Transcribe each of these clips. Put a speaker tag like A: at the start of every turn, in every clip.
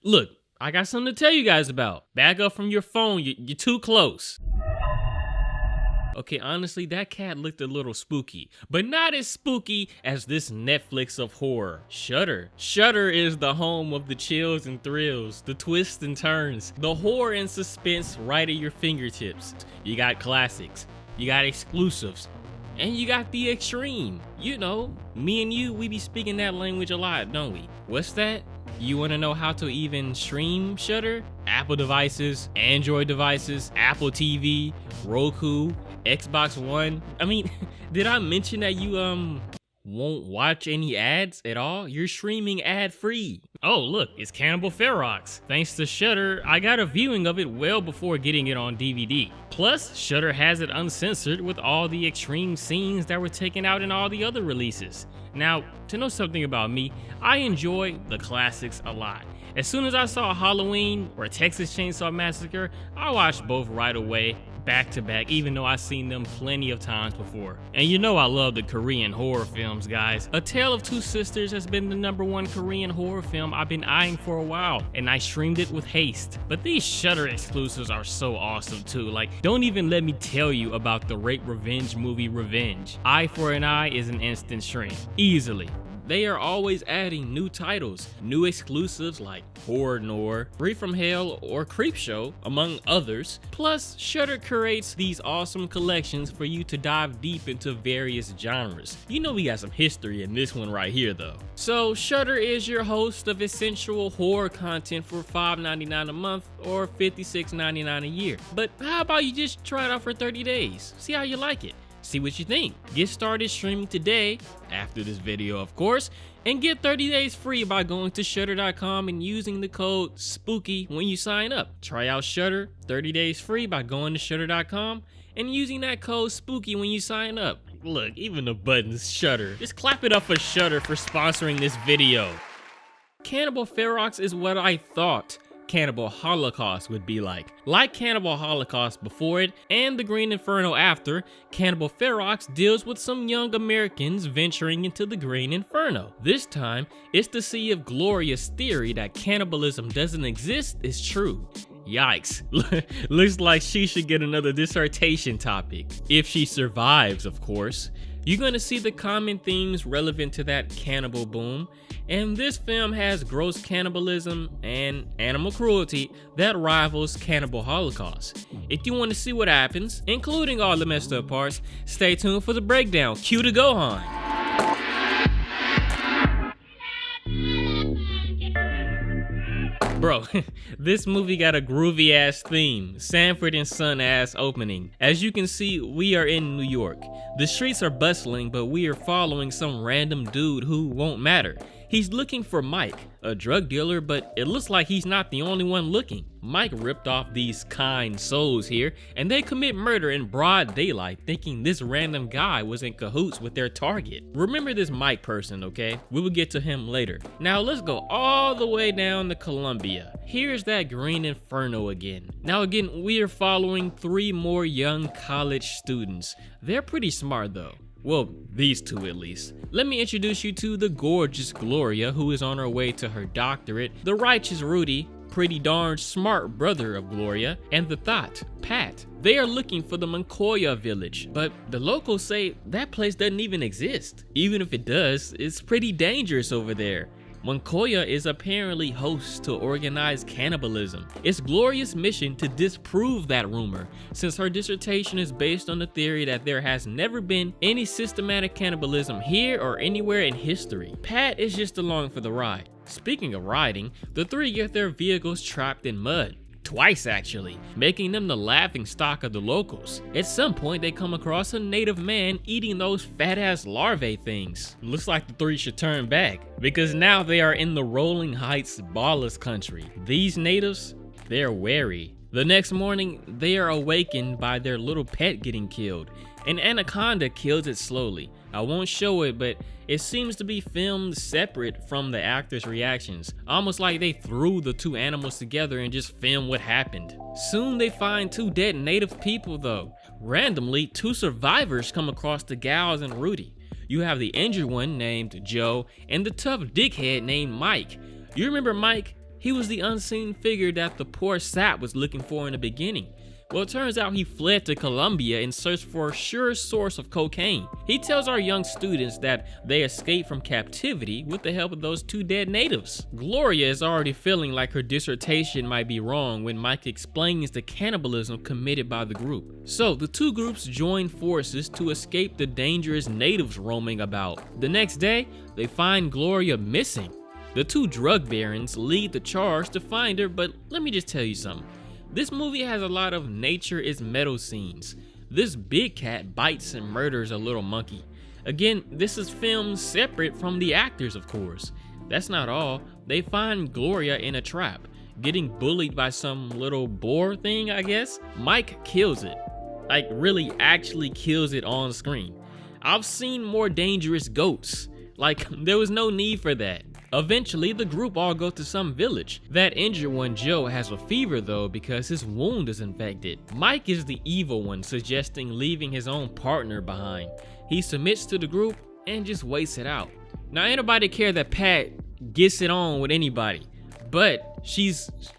A: Look, I got something to tell you guys about. Back up from your phone, you're too close. Okay, honestly, that cat looked a little spooky, but not as spooky as this Netflix of horror, Shudder. Shudder is the home of the chills and thrills, the twists and turns, the horror and suspense right at your fingertips. You got classics, you got exclusives, and you got the extreme. You know, me and you, we be speaking that language a lot, don't we? What's that? You want to know how to even stream Shudder? Apple devices, Android devices, Apple TV, Roku, Xbox One. I mean, did I mention that you won't watch any ads at all? You're streaming ad-free. Oh look, it's Cannibal Ferox. Thanks to Shudder, I got a viewing of it well before getting it on DVD. Plus, Shudder has it uncensored with all the extreme scenes that were taken out in all the other releases. Now, to know something about me, I enjoy the classics a lot. As soon as I saw Halloween or Texas Chainsaw Massacre, I watched both right away, back to back, even though I've seen them plenty of times before. And you know I love the Korean horror films, guys. A Tale of Two Sisters has been the #1 Korean horror film I've been eyeing for a while, and I streamed it with haste. But these Shudder exclusives are so awesome too. Like, don't even let me tell you about the rape revenge movie Revenge. Eye for an Eye is an instant stream, easily. They are always adding new titles, new exclusives like Horror Noir, Free from Hell, or Creepshow, among others. Plus, Shudder curates these awesome collections for you to dive deep into various genres. You know we got some history in this one right here though. So Shudder is your host of essential horror content for $5.99 a month or $56.99 a year. But how about you just try it out for 30 days? See how you like it. See what you think. Get started streaming today, after this video of course, and get 30 days free by going to Shudder.com and using the code SPOOKY when you sign up. Try out Shudder 30 days free by going to Shudder.com and using that code SPOOKY when you sign up. Look, even the button's Shudder. Just clap it up for Shudder for sponsoring this video. Cannibal Ferox is what I thought Cannibal Holocaust would be like. Like Cannibal Holocaust before it and the Green Inferno after, Cannibal Ferox deals with some young Americans venturing into the Green Inferno. This time, it's to see if Gloria's theory that cannibalism doesn't exist is true. Yikes. Looks like she should get another dissertation topic. If she survives, of course. You're gonna see the common themes relevant to that cannibal boom, and this film has gross cannibalism and animal cruelty that rivals Cannibal Holocaust. If you want to see what happens, including all the messed up parts, stay tuned for the breakdown. Cue to Gohan. Bro, this movie got a groovy ass theme, Sanford and Son ass opening. As you can see, we are in New York. The streets are bustling, but we are following some random dude who won't matter. He's looking for Mike, a drug dealer, but it looks like he's not the only one looking. Mike ripped off these kind souls here, and they commit murder in broad daylight, thinking this random guy was in cahoots with their target. Remember this Mike person, okay? We will get to him later. Now let's go all the way down to Colombia. Here's that Green Inferno again. Now again, we are following 3 more young college students. They're pretty smart though. Well, these 2 at least. Let me introduce you to the gorgeous Gloria, who is on her way to her doctorate, the righteous Rudy, pretty darn smart brother of Gloria, and the thought, Pat. They are looking for the Moncoya village, but the locals say that place doesn't even exist. Even if it does, it's pretty dangerous over there. Moncoya is apparently host to organized cannibalism. It's Gloria's mission to disprove that rumor, since her dissertation is based on the theory that there has never been any systematic cannibalism here or anywhere in history. Pat is just along for the ride. Speaking of riding, the 3 get their vehicles trapped in mud. Twice actually, making them the laughing stock of the locals. At some point they come across a native man eating those fat ass larvae things. Looks like the 3 should turn back, because now they are in the Rolling Heights ballless country. These natives, they're wary. The next morning, they are awakened by their little pet getting killed. An anaconda kills it slowly. I won't show it, but it seems to be filmed separate from the actors' reactions, almost like they threw the 2 animals together and just filmed what happened. Soon they find 2 dead native people though. Randomly, 2 survivors come across the gals and Rudy. You have the injured one named Joe and the tough dickhead named Mike. You remember Mike? He was the unseen figure that the poor sap was looking for in the beginning. Well, it turns out he fled to Colombia in search for a sure source of cocaine. He tells our young students that they escaped from captivity with the help of those 2 dead natives. Gloria is already feeling like her dissertation might be wrong when Mike explains the cannibalism committed by the group. So the 2 groups join forces to escape the dangerous natives roaming about. The next day, they find Gloria missing. The 2 drug barons lead the charge to find her, but let me just tell you something. This movie has a lot of nature is metal scenes. This big cat bites and murders a little monkey. Again, this is filmed separate from the actors, of course. That's not all. They find Gloria in a trap, getting bullied by some little boar thing, I guess. Mike kills it. Like, really actually kills it on screen. I've seen more dangerous goats. Like, there was no need for that. Eventually, the group all go to some village. That injured one, Joe, has a fever though because his wound is infected. Mike is the evil one, suggesting leaving his own partner behind. He submits to the group and just waits it out. Now, ain't nobody care that Pat gets it on with anybody, but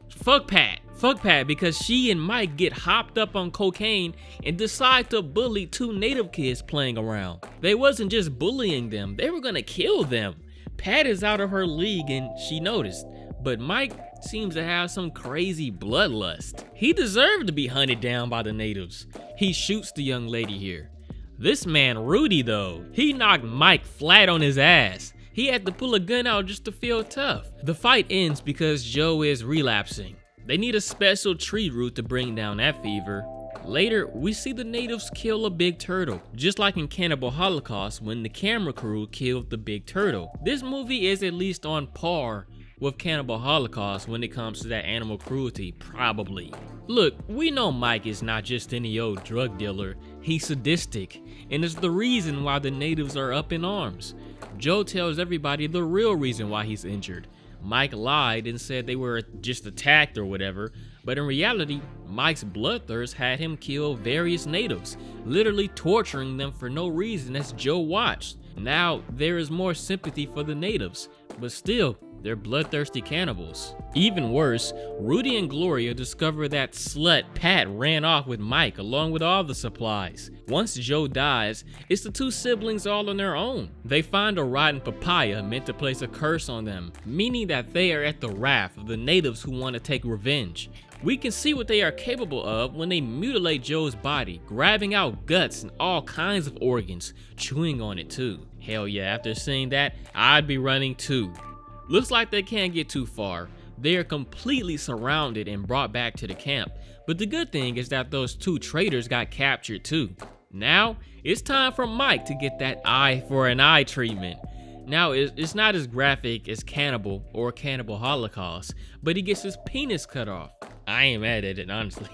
A: fuck Pat. Fuck Pat, because she and Mike get hopped up on cocaine and decide to bully 2 native kids playing around. They wasn't just bullying them, they were gonna kill them. Pat is out of her league and she noticed, but Mike seems to have some crazy bloodlust. He deserved to be hunted down by the natives. He shoots the young lady here. This man Rudy though, he knocked Mike flat on his ass. He had to pull a gun out just to feel tough. The fight ends because Joe is relapsing. They need a special tree root to bring down that fever. Later, we see the natives kill a big turtle, just like in Cannibal Holocaust when the camera crew killed the big turtle. This movie is at least on par with Cannibal Holocaust when it comes to that animal cruelty, probably. Look, we know Mike is not just any old drug dealer, he's sadistic, and it's the reason why the natives are up in arms. Joe tells everybody the real reason why he's injured. Mike lied and said they were just attacked or whatever, but in reality, Mike's bloodthirst had him kill various natives, literally torturing them for no reason as Joe watched. Now, there is more sympathy for the natives, but still, they're bloodthirsty cannibals. Even worse, Rudy and Gloria discover that slut Pat ran off with Mike along with all the supplies. Once Joe dies, it's the 2 siblings all on their own. They find a rotten papaya meant to place a curse on them, meaning that they are at the wrath of the natives who want to take revenge. We can see what they are capable of when they mutilate Joe's body, grabbing out guts and all kinds of organs, chewing on it too. Hell yeah, after seeing that, I'd be running too. Looks like they can't get too far. They are completely surrounded and brought back to the camp. But the good thing is that those 2 traitors got captured too. Now, it's time for Mike to get that eye for an eye treatment. Now, it's not as graphic as Cannibal or Cannibal Holocaust, but he gets his penis cut off. I ain't mad at it, honestly.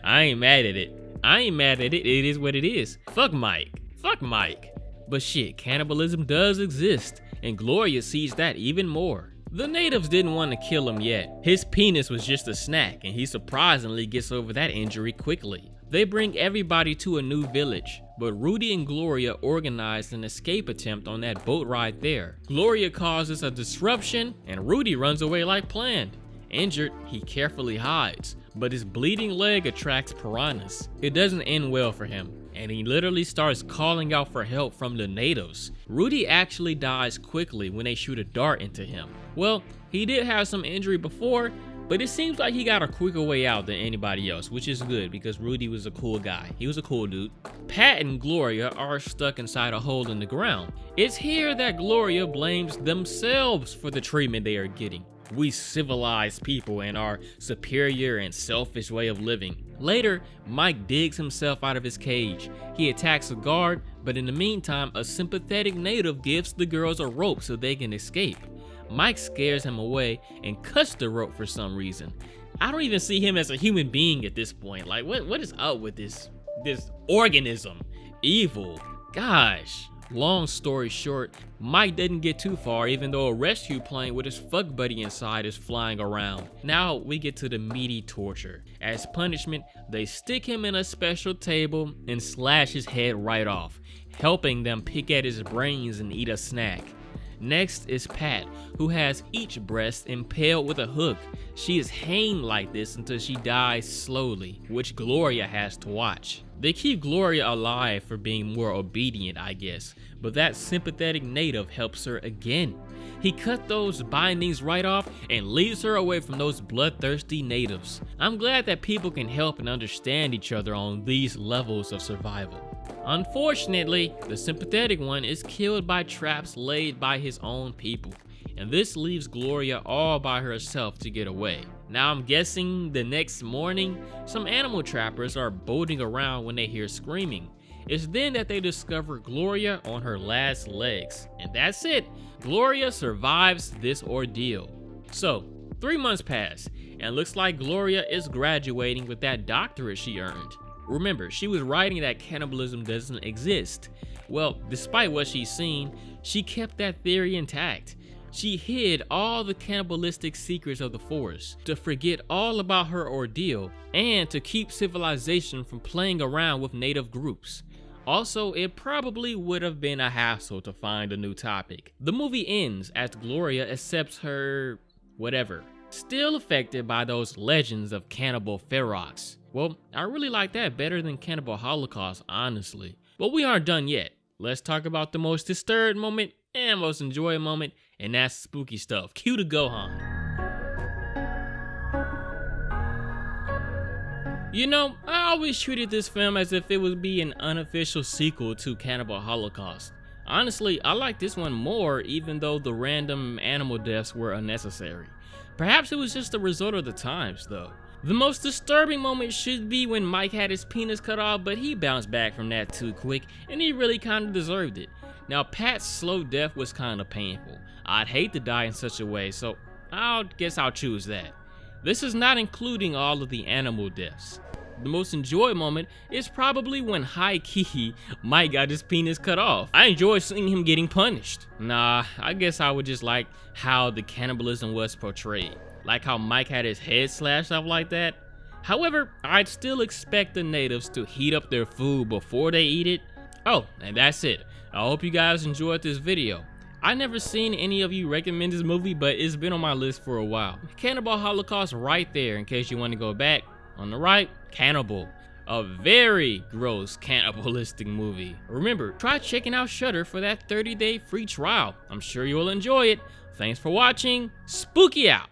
A: I ain't mad at it. It is what it is. Fuck Mike. Fuck Mike. But shit, cannibalism does exist, and Gloria sees that even more. The natives didn't want to kill him yet. His penis was just a snack, and he surprisingly gets over that injury quickly. They bring everybody to a new village, but Rudy and Gloria organize an escape attempt on that boat ride there. Gloria causes a disruption, and Rudy runs away like planned. Injured, he carefully hides, but his bleeding leg attracts piranhas. It doesn't end well for him, and he literally starts calling out for help from the natives. Rudy actually dies quickly when they shoot a dart into him. Well, he did have some injury before, but it seems like he got a quicker way out than anybody else, which is good because Rudy was a cool guy. He was a cool dude. Pat and Gloria are stuck inside a hole in the ground. It's here that Gloria blames themselves for the treatment they are getting. We civilized people and our superior and selfish way of living. Later, Mike digs himself out of his cage. He attacks a guard, but in the meantime, a sympathetic native gives the girls a rope so they can escape. Mike scares him away and cuts the rope for some reason. I don't even see him as a human being at this point. Like, what is up with this organism? Evil. Gosh. Long story short, Mike didn't get too far even though a rescue plane with his fuck buddy inside is flying around. Now we get to the meaty torture. As punishment, they stick him in a special table and slash his head right off, helping them pick at his brains and eat a snack. Next is Pat, who has each breast impaled with a hook. She is hanged like this until she dies slowly, which Gloria has to watch. They keep Gloria alive for being more obedient, I guess, but that sympathetic native helps her again. He cut those bindings right off and leads her away from those bloodthirsty natives. I'm glad that people can help and understand each other on these levels of survival. Unfortunately, the sympathetic one is killed by traps laid by his own people, and this leaves Gloria all by herself to get away. Now I'm guessing the next morning, some animal trappers are boating around when they hear screaming. It's then that they discover Gloria on her last legs, and that's it. Gloria survives this ordeal. So, 3 months pass, and looks like Gloria is graduating with that doctorate she earned. Remember, she was writing that cannibalism doesn't exist. Well, despite what she's seen, she kept that theory intact. She hid all the cannibalistic secrets of the forest, to forget all about her ordeal, and to keep civilization from playing around with native groups. Also, it probably would have been a hassle to find a new topic. The movie ends as Gloria accepts her whatever, still affected by those legends of Cannibal Ferox. Well, I really like that better than Cannibal Holocaust, honestly. But we aren't done yet. Let's talk about the most disturbed moment and most enjoyable moment, and that's spooky stuff. Cue the Gohan. You know, I always treated this film as if it would be an unofficial sequel to Cannibal Holocaust. Honestly, I like this one more, even though the random animal deaths were unnecessary. Perhaps it was just a result of the times, though. The most disturbing moment should be when Mike had his penis cut off, but he bounced back from that too quick, and he really kinda deserved it. Now, Pat's slow death was kinda painful. I'd hate to die in such a way, so I guess I'll choose that. This is not including all of the animal deaths. The most enjoyed moment is probably when high-key Mike got his penis cut off. I enjoy seeing him getting punished. Nah, I guess I would just like how the cannibalism was portrayed. Like how Mike had his head slashed off like that. However, I'd still expect the natives to heat up their food before they eat it. Oh, and that's it. I hope you guys enjoyed this video. I never seen any of you recommend this movie, but it's been on my list for a while. Cannibal Holocaust right there in case you want to go back. On the right, Cannibal. A very gross cannibalistic movie. Remember, try checking out Shudder for that 30-day free trial. I'm sure you'll enjoy it. Thanks for watching. Spooky out.